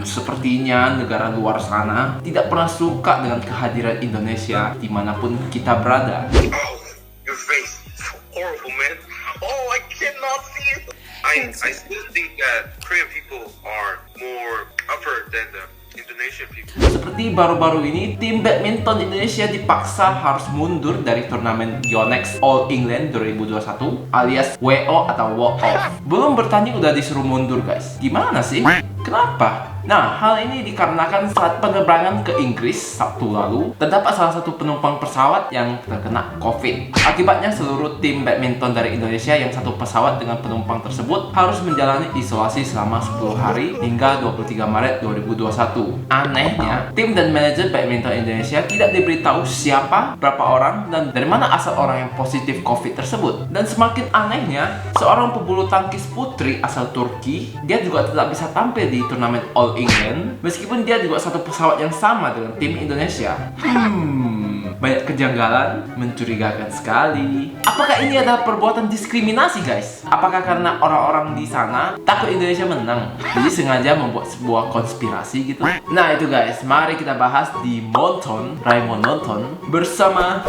Sepertinya negara luar sana tidak pernah suka dengan kehadiran Indonesia dimanapun kita berada. Your face is horrible, man. Oh, I cannot see it. I still think that Korean people are more upper than the Indonesian people. Seperti baru-baru ini, tim badminton Indonesia dipaksa harus mundur dari turnamen Yonex All England 2021 alias WO atau Walk Off. Belum bertanding udah disuruh mundur, guys. Gimana sih? Kenapa? Nah, hal ini dikarenakan saat penerbangan ke Inggris Sabtu lalu, terdapat salah satu penumpang pesawat yang terkena COVID. Akibatnya seluruh tim badminton dari Indonesia yang satu pesawat dengan penumpang tersebut harus menjalani isolasi selama 10 hari hingga 23 Maret 2021. Anehnya, tim dan manajer badminton Indonesia tidak diberitahu siapa, berapa orang, dan dari mana asal orang yang positif COVID tersebut. Dan semakin anehnya, seorang pebulu tangkis putri asal Turki, dia juga tidak bisa tampil di turnamen All England meskipun dia juga satu pesawat yang sama dengan tim Indonesia. Banyak kejanggalan, mencurigakan sekali. Apakah ini adalah perbuatan diskriminasi, guys? Apakah karena orang-orang di sana takut Indonesia menang, jadi sengaja membuat sebuah konspirasi gitu? Nah itu guys, mari kita bahas di Raymond Nonton bersama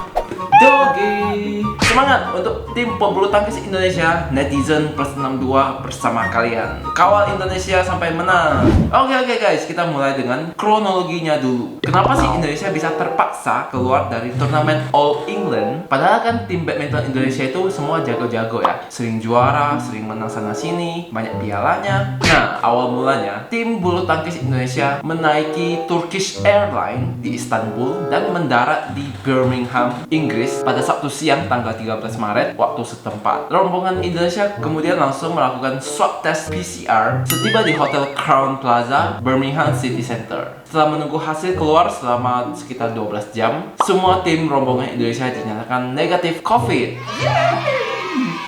Doge. Semangat untuk tim pebulu tangkis Indonesia, netizen plus 62 bersama kalian. Kawal Indonesia sampai menang. Oke guys, kita mulai dengan kronologinya dulu. Kenapa sih Indonesia bisa terpaksa keluar dari turnamen All England? Padahal kan tim badminton Indonesia itu semua jago-jago ya. Sering juara, sering menang sana sini, banyak pialanya. Nah, awal mulanya tim bulu tangkis Indonesia menaiki Turkish Airlines di Istanbul dan mendarat di Birmingham, Inggris pada Sabtu siang tanggal 13 Maret waktu setempat. Rombongan Indonesia kemudian langsung melakukan swab test PCR setiba di Hotel Crown Plaza, Birmingham City Center. Setelah menunggu hasil keluar selama sekitar 12 jam, semua tim rombongan Indonesia dinyatakan negatif COVID.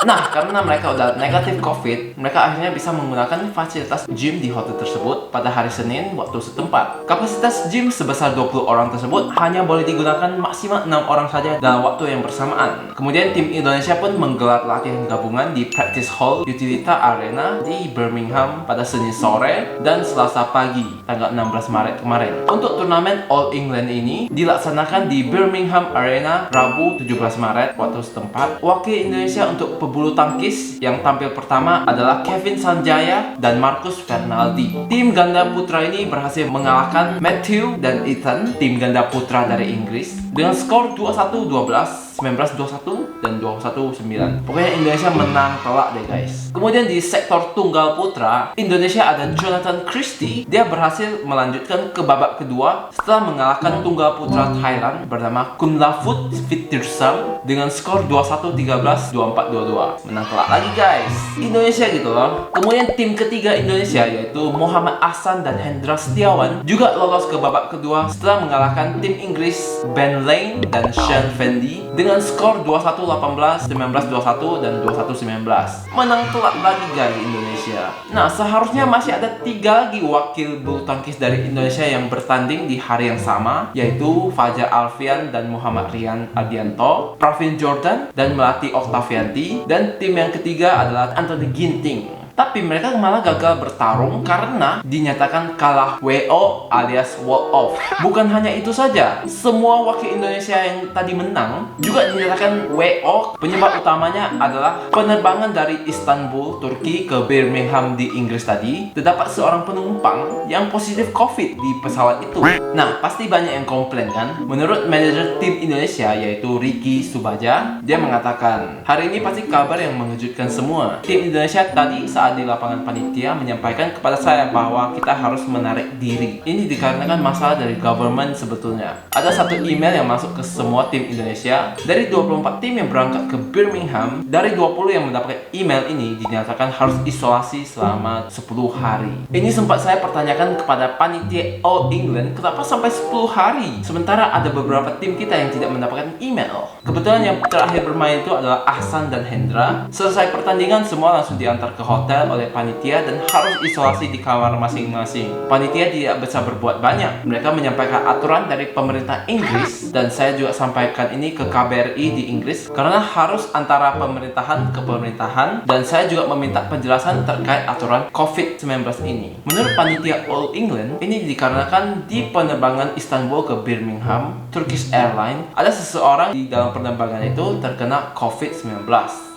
Nah, karena mereka udah negatif COVID, mereka akhirnya bisa menggunakan fasilitas gym di hotel tersebut pada hari Senin waktu setempat. Kapasitas gym sebesar 20 orang tersebut hanya boleh digunakan maksimal 6 orang saja dalam waktu yang bersamaan. Kemudian tim Indonesia pun menggelar latihan gabungan di Practice Hall Utilita Arena di Birmingham pada Senin sore dan Selasa pagi, tanggal 16 Maret kemarin. Untuk turnamen All England ini dilaksanakan di Birmingham Arena Rabu 17 Maret waktu setempat. Wakil Indonesia untuk pebulu tangkis yang tampil pertama adalah Kevin Sanjaya dan Marcus Fernaldi. Tim ganda putra ini berhasil mengalahkan Matthew dan Ethan, tim ganda putra dari Inggris, dengan skor 21-12, 19-21, dan 21-9. Pokoknya Indonesia menang telak deh guys. Kemudian di sektor tunggal putra, Indonesia ada Jonathan Christie. Dia berhasil melanjutkan ke babak kedua setelah mengalahkan tunggal putra Thailand bernama Kunlafut Fitirsam dengan skor 21-13, 24-22. Menang telak lagi guys. Indonesia gitu loh. Kemudian tim ketiga Indonesia yaitu Muhammad Ahsan dan Hendra Setiawan juga lolos ke babak kedua setelah mengalahkan tim Inggris Ben Lane dan Sean Fendi dengan skor 21-18, 19-21, dan 21-19. Menang telak lagi guys Indonesia. Nah, seharusnya masih ada 3 lagi wakil bulu tangkis dari Indonesia yang bertanding di hari yang sama, yaitu Fajar Alfian dan Muhammad Rian Ardianto, Pravin Jordan dan Melati Oktavianti, dan tim yang ketiga adalah Anthony Ginting. Tapi mereka malah gagal bertarung karena dinyatakan kalah WO alias walk off. Bukan hanya itu saja, semua wakil Indonesia yang tadi menang juga dinyatakan WO. Penyebab utamanya adalah penerbangan dari Istanbul, Turki ke Birmingham di Inggris tadi. Terdapat seorang penumpang yang positif COVID di pesawat itu. Nah, pasti banyak yang komplain kan? Menurut manajer tim Indonesia yaitu Ricky Subaja, dia mengatakan, hari ini pasti kabar yang mengejutkan semua. Tim Indonesia tadi saat di lapangan panitia menyampaikan kepada saya bahwa kita harus menarik diri. Ini dikarenakan masalah dari government sebetulnya. Ada satu email yang masuk ke semua tim Indonesia. Dari 24 tim yang berangkat ke Birmingham, dari 20 yang mendapatkan email ini dinyatakan harus isolasi selama 10 hari. Ini sempat saya pertanyakan kepada panitia All England, kenapa sampai 10 hari? Sementara ada beberapa tim kita yang tidak mendapatkan email. Kebetulan yang terakhir bermain itu adalah Ahsan dan Hendra. Selesai pertandingan semua langsung diantar ke hotel ditinggal oleh panitia dan harus isolasi di kamar masing-masing. Panitia tidak bisa berbuat banyak. Mereka menyampaikan aturan dari pemerintah Inggris, dan saya juga sampaikan ini ke KBRI di Inggris karena harus antara pemerintahan ke pemerintahan, dan saya juga meminta penjelasan terkait aturan COVID-19 ini. Menurut panitia All England, ini dikarenakan di penerbangan Istanbul ke Birmingham, Turkish Airlines, ada seseorang di dalam penerbangan itu terkena COVID-19.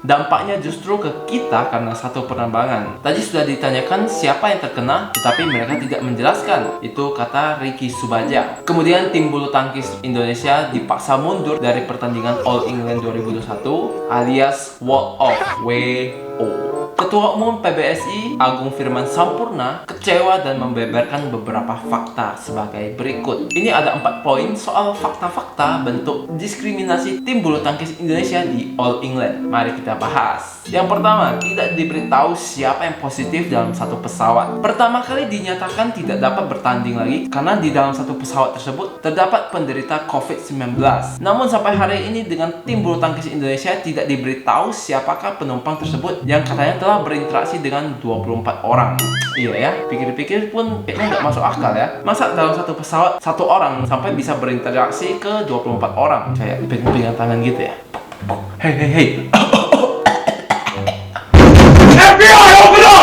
Dampaknya justru ke kita karena satu penerbangan. Tadi sudah ditanyakan siapa yang terkena, tetapi mereka tidak menjelaskan. Itu kata Ricky Subagja. Kemudian tim bulu tangkis Indonesia dipaksa mundur dari pertandingan All England 2021 alias Walk Off (WO). Ketua Umum PBSI Agung Firman Sampurna kecewa dan membeberkan beberapa fakta sebagai berikut. Ini ada 4 poin soal fakta-fakta bentuk diskriminasi tim bulu tangkis Indonesia di All England. Mari kita bahas. Yang pertama, tidak diberitahu siapa yang positif dalam satu pesawat. Pertama kali dinyatakan tidak dapat bertanding lagi karena di dalam satu pesawat tersebut terdapat penderita COVID-19. Namun sampai hari ini dengan tim bulu tangkis Indonesia tidak diberitahu siapakah penumpang tersebut yang katanya telah berinteraksi dengan 24 orang. Iya ya, pikir-pikir pun kayaknya nggak masuk akal ya. Masa dalam satu pesawat satu orang sampai bisa berinteraksi ke 24 orang? Kayak pegang-pegang tangan gitu ya. Hei hei hei. FBI, open up!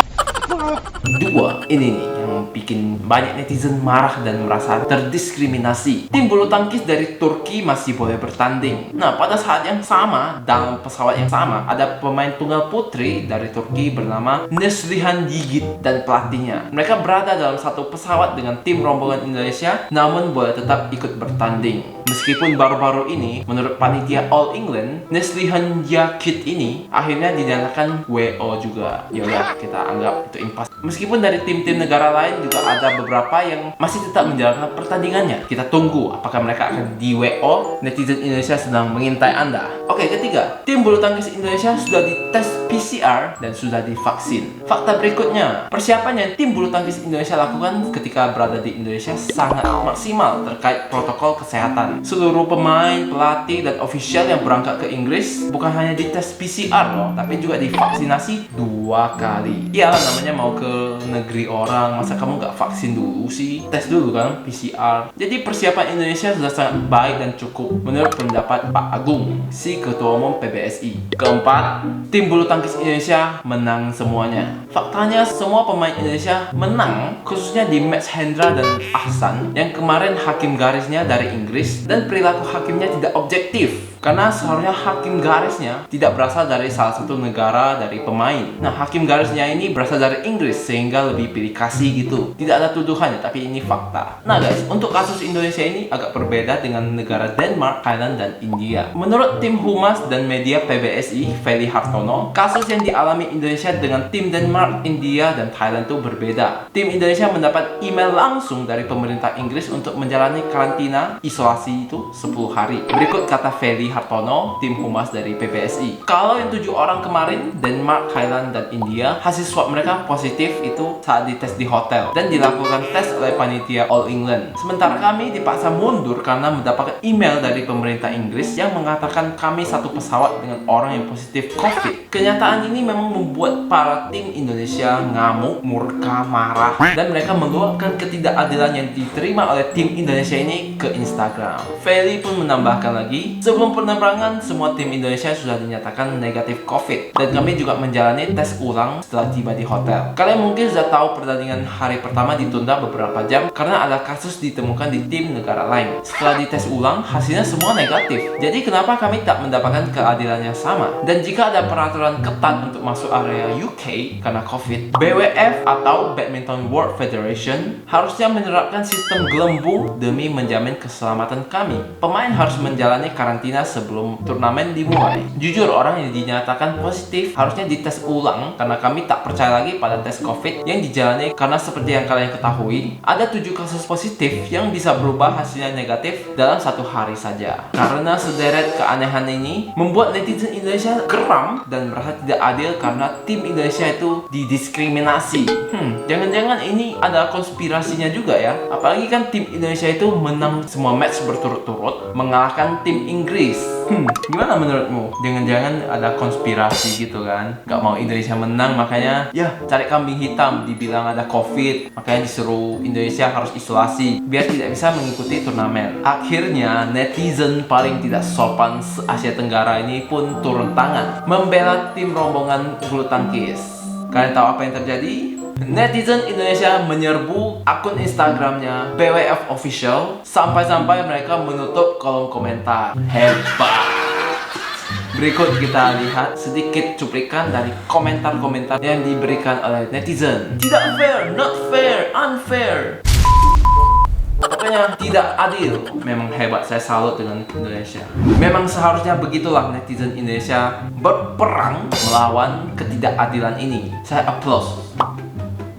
Dua, ini nih yang bikin banyak netizen marah dan merasa terdiskriminasi. Tim bulu tangkis dari Turki masih boleh bertanding. Nah, pada saat yang sama, dalam pesawat yang sama, ada pemain tunggal putri dari Turki bernama Neslihan Yigit dan pelatihnya. Mereka berada dalam satu pesawat dengan tim rombongan Indonesia, namun boleh tetap ikut bertanding. Meskipun baru-baru ini, menurut panitia All England, Neslihan Yigit ini akhirnya dinyatakan WO juga. Yaudah, kita anggap itu impas. Meskipun dari tim-tim negara lain juga ada beberapa yang masih tetap menjalankan pertandingannya. Kita tunggu apakah mereka akan di WO. Netizen Indonesia sedang mengintai Anda. Oke, ketiga, tim bulu tangkis Indonesia sudah dites PCR dan sudah divaksin. Fakta berikutnya, persiapan yang tim bulu tangkis Indonesia lakukan ketika berada di Indonesia sangat maksimal terkait protokol kesehatan. Seluruh pemain, pelatih, dan ofisial yang berangkat ke Inggris bukan hanya dites PCR loh, tapi juga divaksinasi 2 kali. Iyalah, namanya mau ke negeri orang, masa kamu nggak vaksin dulu sih? Tes dulu kan, PCR. Jadi persiapan Indonesia sudah sangat baik dan cukup menurut pendapat Pak Agung, si Ketua Umum PBSI. Keempat, tim bulu tangkis Indonesia menang semuanya. Faktanya semua pemain Indonesia menang, khususnya di match Hendra dan Ahsan yang kemarin hakim garisnya dari Inggris dan perilaku hakimnya tidak objektif. Karena seharusnya hakim garisnya tidak berasal dari salah satu negara dari pemain. Nah, hakim garisnya ini berasal dari Inggris sehingga lebih pilih kasih gitu. Tidak ada tuduhannya, tapi ini fakta. Nah guys, untuk kasus Indonesia ini agak berbeda dengan negara Denmark, Thailand, dan India. Menurut tim humas dan media PBSI, Feli Hartono, kasus yang dialami Indonesia dengan tim Denmark, India, dan Thailand itu berbeda. Tim Indonesia mendapat email langsung dari pemerintah Inggris untuk menjalani karantina isolasi itu 10 hari. Berikut kata Feli Hartono, tim humas dari PBSI. Kalau yang 7 orang kemarin, Denmark, Thailand, dan India, hasil swab mereka positif itu saat dites di hotel dan dilakukan tes oleh panitia All England. Sementara kami dipaksa mundur karena mendapatkan email dari pemerintah Inggris yang mengatakan kami satu pesawat dengan orang yang positif COVID. Kenyataan ini memang membuat para tim Indonesia ngamuk, murka, marah, dan mereka meluapkan ketidakadilan yang diterima oleh tim Indonesia ini ke Instagram. Feli pun menambahkan lagi, sebelum penerbangan semua tim Indonesia sudah dinyatakan negatif COVID dan kami juga menjalani tes ulang setelah tiba di hotel. Kalian mungkin sudah tahu pertandingan hari pertama ditunda beberapa jam karena ada kasus ditemukan di tim negara lain. Setelah dites ulang, hasilnya semua negatif. Jadi kenapa kami tak mendapatkan keadilan yang sama? Dan jika ada peraturan ketat untuk masuk area UK karena COVID, BWF atau Badminton World Federation harusnya menerapkan sistem gelembung demi menjamin keselamatan kami. Pemain harus menjalani karantina sebelum turnamen dimulai. Jujur, orang yang dinyatakan positif harusnya dites ulang karena kami tak percaya lagi pada tes COVID yang dijalani karena seperti yang kalian ketahui, ada 7 kasus positif yang bisa berubah hasilnya negatif dalam 1 hari saja. Karena sederet keanehan ini membuat netizen Indonesia geram dan merasa tidak adil karena tim Indonesia itu didiskriminasi. Jangan-jangan ini ada konspirasinya juga ya. Apalagi kan tim Indonesia itu menang semua match berturut-turut mengalahkan tim Inggris. Gimana menurutmu? Jangan-jangan ada konspirasi gitu kan? Gak mau Indonesia menang, makanya ya cari kambing hitam. Dibilang ada COVID, makanya disuruh Indonesia harus isolasi biar tidak bisa mengikuti turnamen. Akhirnya netizen paling tidak sopan se-Asia Tenggara ini pun turun tangan membela tim rombongan bulu tangkis. Kalian tahu apa yang terjadi? Netizen Indonesia menyerbu akun Instagramnya BWF Official sampai-sampai mereka menutup kolom komentar. Hebat! Berikut kita lihat sedikit cuplikan dari komentar-komentar yang diberikan oleh netizen. Tidak fair, not fair, unfair. Pokoknya tidak adil. Memang hebat, saya salut dengan Indonesia. Memang seharusnya begitulah netizen Indonesia berperang melawan ketidakadilan ini. Saya applause.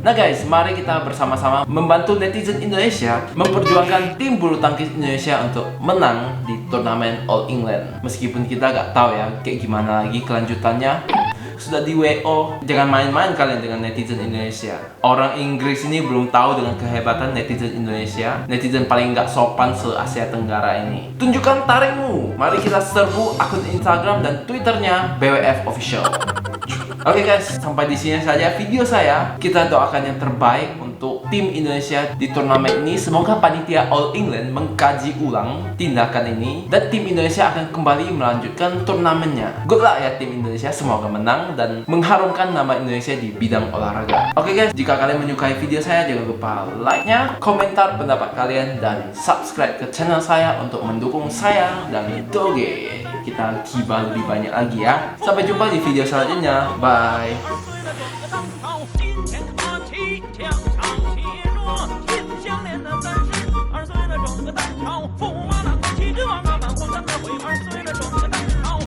Nah guys, mari kita bersama-sama membantu netizen Indonesia memperjuangkan tim bulu tangkis Indonesia untuk menang di turnamen All England. Meskipun kita gak tahu ya kayak gimana lagi kelanjutannya. Sudah di WO, jangan main-main kalian dengan netizen Indonesia. Orang Inggris ini belum tahu dengan kehebatan netizen Indonesia. Netizen paling gak sopan se-Asia Tenggara ini. Tunjukkan taringmu. Mari kita serbu akun Instagram dan Twitternya BWF Official. Oke guys, sampai di sini saja video saya. Kita doakan yang terbaik untuk tim Indonesia di turnamen ini. Semoga panitia All England mengkaji ulang tindakan ini dan tim Indonesia akan kembali melanjutkan turnamennya. Good luck ya tim Indonesia, semoga menang dan mengharumkan nama Indonesia di bidang olahraga. Oke guys, jika kalian menyukai video saya, jangan lupa like-nya, komentar pendapat kalian, dan subscribe ke channel saya untuk mendukung saya dan Doge. Kita gibah lebih banyak lagi ya. Sampai jumpa di video selanjutnya. Bye.